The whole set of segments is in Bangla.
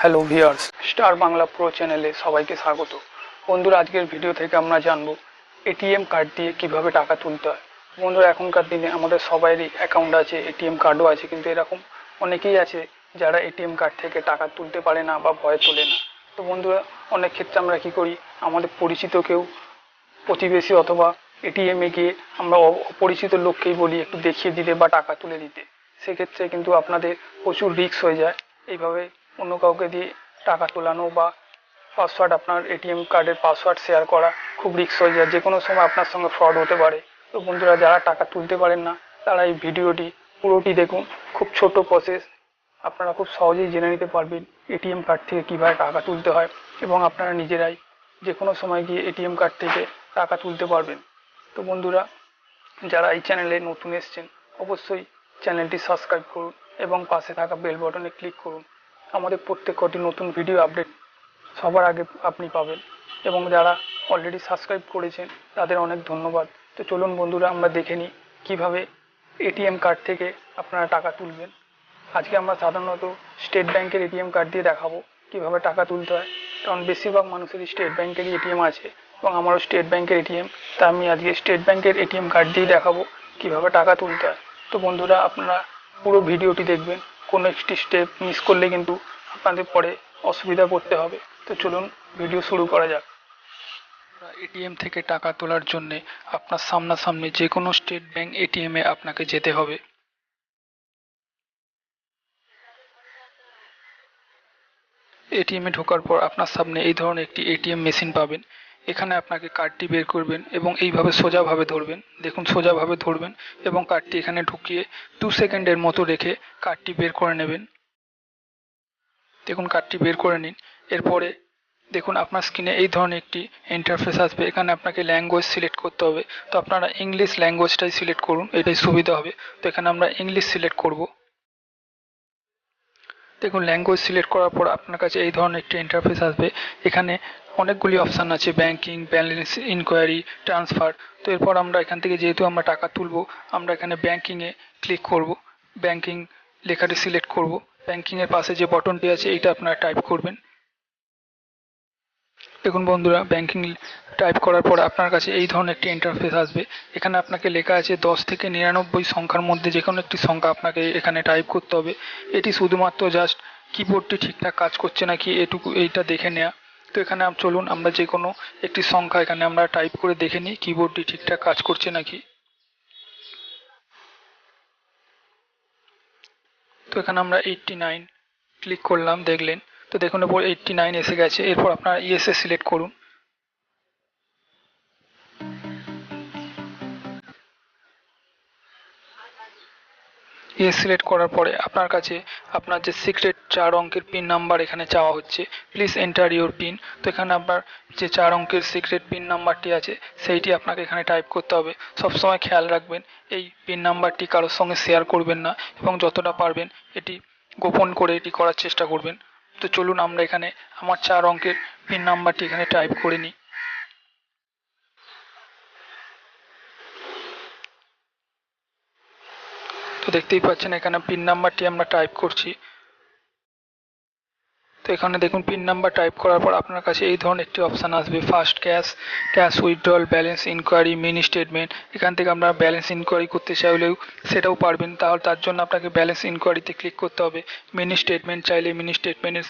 Hello viewers, star Bangla pro চ্যানেলে সবাইকে স্বাগত। বন্ধুরা, আজকের ভিডিও থেকে আমরা জানবো এটিএম কার্ড দিয়ে কিভাবে টাকা তুলতে হয়। বন্ধুরা, এখনকার দিনে আমাদের সবারই অ্যাকাউন্ট আছে, এটিএম কার্ডও আছে, কিন্তু এরকম অনেকেই আছে যারা এটিএম কার্ড থেকে টাকা তুলতে পারে না বা ভয় তোলে না। তো বন্ধুরা, অনেক ক্ষেত্রে আমরা কি করি, আমাদের পরিচিত কেউ, প্রতিবেশী অথবা এটিএমে গিয়ে আমরা অপরিচিত লোককেই বলি একটু দেখিয়ে দিতে বা টাকা তুলে দিতে। সেক্ষেত্রে কিন্তু আপনাদের প্রচুর রিস্ক হয়ে যায়। এইভাবে অন্য কাউকে দিয়ে টাকা তোলানো বা পাসওয়ার্ড, আপনার এটিএম কার্ডের পাসওয়ার্ড শেয়ার করা খুব রিস্ক হয়ে যায়। যে কোনো সময় আপনার সঙ্গে ফ্রড হতে পারে। তো বন্ধুরা, যারা টাকা তুলতে পারেন না তারা এই ভিডিওটি পুরোটি দেখুন। খুব ছোট প্রসেস, আপনারা খুব সহজেই জেনে নিতে পারবেন এটিএম কার্ড থেকে কীভাবে টাকা তুলতে হয়, এবং আপনারা নিজেরাই যে কোনো সময় গিয়ে এটিএম কার্ড থেকে টাকা তুলতে পারবেন। তো বন্ধুরা, যারা এই চ্যানেলে নতুন এসেছেন অবশ্যই চ্যানেলটি সাবস্ক্রাইব করুন এবং পাশে থাকা বেল বাটনে ক্লিক করুন। আমাদের প্রত্যেকটি নতুন ভিডিও আপডেট সবার আগে আপনি পাবেন, এবং যারা অলরেডি সাবস্ক্রাইব করেছেন তাদের অনেক ধন্যবাদ। তো চলুন বন্ধুরা, আমরা দেখে নিই কীভাবে এটিএম কার্ড থেকে আপনারা টাকা তুলবেন। আজকে আমরা সাধারণত স্টেট ব্যাংকের এটিএম কার্ড দিয়ে দেখাবো কীভাবে টাকা তুলতে হয়, কারণ বেশিরভাগ মানুষেরই স্টেট ব্যাংকেরই এটিএম আছে এবং আমারও স্টেট ব্যাংকের এটিএম। তা আমি আজকে স্টেট ব্যাংকের এটিএম কার্ড দিয়ে দেখাবো কীভাবে টাকা তুলতে হয়। তো বন্ধুরা, আপনারা পুরো ভিডিওটি দেখবেন, কোনো একটি স্টেপ মিস করলে কিন্তু আপনাদের পরে অসুবিধা পড়তে হবে। তো চলুন ভিডিও শুরু করা যাক। এটিএম থেকে টাকা তোলার জন্য আপনার সামনাসামনি যে কোনো স্টেট ব্যাংক এটিএমে আপনাকে যেতে হবে। এটিএমে ঢোকার পর আপনার সামনে এই ধরনের একটি এটিএম মেশিন পাবেন। এখানে আপনাকে কার্ডটি বের করবেন এবং এইভাবে সোজাভাবে ধরবেন। দেখুন, সোজাভাবে ধরবেন এবং কার্ডটি এখানে ঢুকিয়ে 2 সেকেন্ডের মতো রেখে কার্ডটি বের করে নেবেন। দেখুন, কার্ডটি বের করে নিন। এরপরে দেখুন, আপনার স্ক্রিনে এই ধরনের একটি ইন্টারফেস আসবে। এখানে আপনাকে ল্যাঙ্গুয়েজ সিলেক্ট করতে হবে। তো আপনারা ইংলিশ ল্যাঙ্গুয়েজটাই সিলেক্ট করুন, এটাই সুবিধা হবে। তো এখানে আমরা ইংলিশ সিলেক্ট করব। দেখুন, ল্যাঙ্গুয়েজ সিলেক্ট করার পর আপনার কাছে এই ধরনের একটি ইন্টারফেস আসবে। এখানে অনেকগুলি অপশান আছে, ব্যাংকিং, ব্যালেন্স ইনকোয়ারি, ট্রান্সফার। তো এরপর আমরা এখান থেকে যেহেতু আমরা টাকা তুলব, আমরা এখানে ব্যাংকিংয়ে ক্লিক করব। ব্যাংকিং লেখাটি সিলেক্ট করব। ব্যাংকিংয়ের পাশে যে বটনটি আছে এইটা আপনারা টাইপ করবেন। দেখুন বন্ধুরা, ব্যাংকিং টাইপ করার পর আপনার কাছে এই ধরনের একটি ইন্টারফেস আসবে। এখানে আপনাকে লেখা আছে 10 থেকে 99 সংখ্যার মধ্যে যে কোনো একটি সংখ্যা আপনাকে এখানে টাইপ করতে হবে। এটি শুধুমাত্র জাস্ট কিবোর্ডটি ঠিকঠাক কাজ করছে নাকি এইটা দেখে নেওয়া। তো এখানে চলুন আমরা যে কোনো একটি সংখ্যা এখানে আমরা টাইপ করে দেখে নিই কিবোর্ডটি ঠিকঠাক কাজ করছে নাকি। তো এখানে আমরা 89 ক্লিক করলাম, দেখলেন। তো দেখুন, এরপর 89 এসে গেছে। এরপর আপনারা ইয়েসে সিলেক্ট করুন। সিলেক্ট করার পরে আপনার কাছে আপনার যে সিক্রেট 4 অঙ্কের পিন নাম্বার এখানে চাওয়া হচ্ছে। Please enter your pin. তো এখানে আপনার যে 4 অঙ্কের সিক্রেট পিন নাম্বারটি আছে সেইটি আপনাকে এখানে টাইপ করতে হবে। সবসময় খেয়াল রাখবেন এই পিন নাম্বারটি কারোর সঙ্গে শেয়ার করবেন না, এবং যতটা পারবেন এটি গোপন করে এটি করার চেষ্টা করবেন। তো চলুন আমরা এখানে আমার 4 অঙ্কের পিন নাম্বারটি এখানে টাইপ করে নিই। তো দেখতেই পাচ্ছেন এখানে পিন নাম্বারটি আমরা টাইপ করছি। তো এখানে দেখুন, পিন নাম্বার টাইপ করার পর আপনার কাছে এই ধরনের একটি অপশান আসবে, fast cash withdrawal, balance inquiry, mini statement. এখান থেকে আমরা ব্যালেন্স ইনকোয়ারি করতে চাইলেও সেটাও পারবেন, তাহলে তার জন্য আপনাকে ব্যালেন্স ইনকোয়ারিতে ক্লিক করতে হবে। মিনি স্টেটমেন্ট চাইলে মিনি স্টেটমেন্টে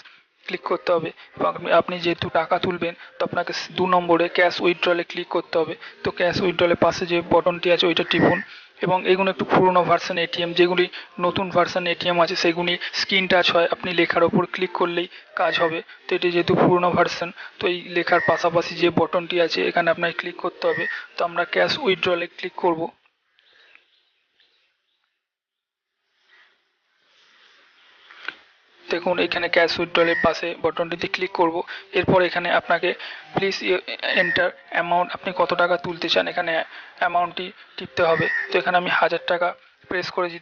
ক্লিক করতে হবে, এবং আপনি যেহেতু টাকা তুলবেন তো আপনাকে 2 নম্বরে ক্যাশ উইথড্রলে ক্লিক করতে হবে। তো ক্যাশ উইথড্রলের পাশে যে বটনটি আছে ওইটা টিপুন, এবং এগুলো একটু পুরোনো ভার্সন এটিএম। যেগুলি নতুন ভার্সন এটিএম আছে সেগুলি স্ক্রিন টাচ হয়, আপনি লেখার ওপর ক্লিক করলেই কাজ হবে। তো এটি যেহেতু পুরোনো ভার্সন, তো এই লেখার পাশাপাশি যে বটনটি আছে এখানে আপনাকে ক্লিক করতে হবে। তো আমরা ক্যাশ উইথড্রলে ক্লিক করব। দেখুন, এখানে ক্যাশ উইথড্রলের পাশে বটনটিতে ক্লিক করব। এরপর এখানে আপনাকে প্লিজ এন্টার অ্যামাউন্ট, আপনি কত টাকা তুলতে চান এখানে অ্যামাউন্টটি টিপতে হবে। তো এখানে আমি 1000 টাকা প্রেস করেছি,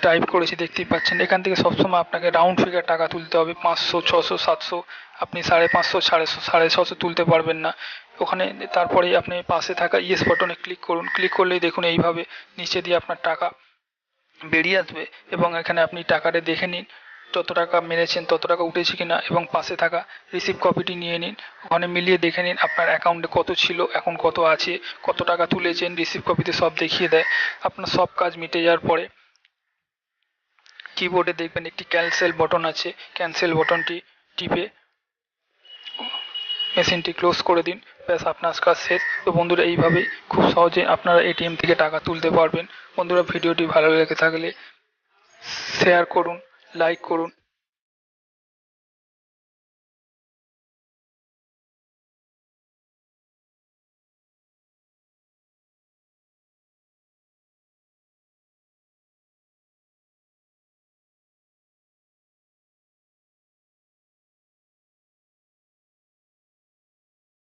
টাইপ করেছি, দেখতেই পাচ্ছেন। এখান থেকে সবসময় আপনাকে রাউন্ড ফিগার টাকা তুলতে হবে, 500, 600, 700। আপনি 550, 650 তুলতে পারবেন না ওখানে। তারপরে আপনি পাশে থাকা ইয়েস বটনে ক্লিক করুন। ক্লিক করলেই দেখুন এইভাবে নিচে দিয়ে আপনার টাকা বেরিয়ে আসবে, এবং এখানে আপনি টাকাটা দেখে নিন যত টাকা মেরেছেন তত টাকা উঠেছে কিনা এবং পাশে থাকা রিসিভ কপিটি নিয়ে নিন। ওখানে মিলিয়ে দেখে নিন আপনার অ্যাকাউন্টে কত ছিল, এখন কত আছে, কত টাকা তুলেছেন, রিসিভ কপিতে সব দেখিয়ে দেয়। আপনার সব কাজ মিটে যাওয়ার পরে কিবোর্ডে দেখবেন একটি ক্যান্সেল বটন আছে, ক্যান্সেল বটনটি টিপে মেশিনটি ক্লোজ করে দিন। ব্যাস আপনার কাজ শেষ। তো বন্ধুরা, এইভাবেই খুব সহজে আপনারা এটিএম থেকে টাকা তুলতে পারবেন। বন্ধুরা, ভিডিওটি ভালো লেগে থাকলে শেয়ার করুন, লাইক করুন